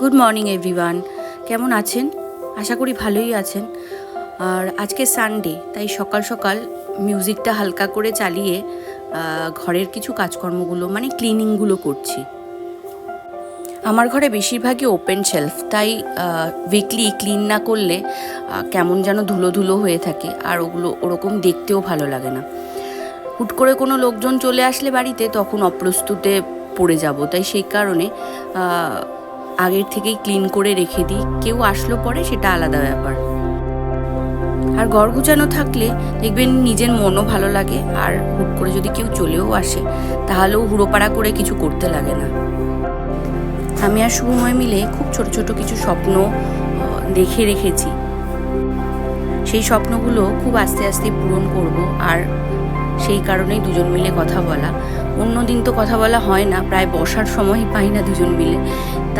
Good morning everyone, কেমন আছেন? আশা করি ভালোই আছেন। আর আজকে সানডে, তাই সকাল সকাল মিউজিকটা হালকা করে চালিয়ে ঘরের কিছু কাজকর্মগুলো মানে ক্লিনিংগুলো করছি। আমার ঘরে বেশিরভাগই ওপেন শেলফ, তাই উইকলি ক্লিন না করলে কেমন যেন ধুলো ধুলো হয়ে থাকে, আর ওগুলো ওরকম দেখতেও ভালো লাগে না। হুট করে কোনো লোকজন চলে আসলে বাড়িতে তখন অপ্রস্তুতে পড়ে যাব, তাই সেই কারণে আগের থেকেই ক্লিন করে রেখে দিই। কেউ আসলো পরে সেটা আলাদা ব্যাপার। আর ঘর গুছানো থাকলে দেখবেন নিজের মনও ভালো লাগে, আর হুট করে যদি কেউ চলেও আসে তাহলেও হুড়োপাড়া করে কিছু করতে লাগে না। আমি আর শুভময় মিলে খুব ছোট ছোট কিছু স্বপ্ন দেখে রেখেছি। সেই স্বপ্নগুলো খুব আস্তে আস্তে পূরণ করব, আর সেই কারণেই দুজন মিলে কথা বলা। অন্য দিন তো কথা বলা হয় না, প্রায় বসার সময়ই পাই না দুজন মিলে।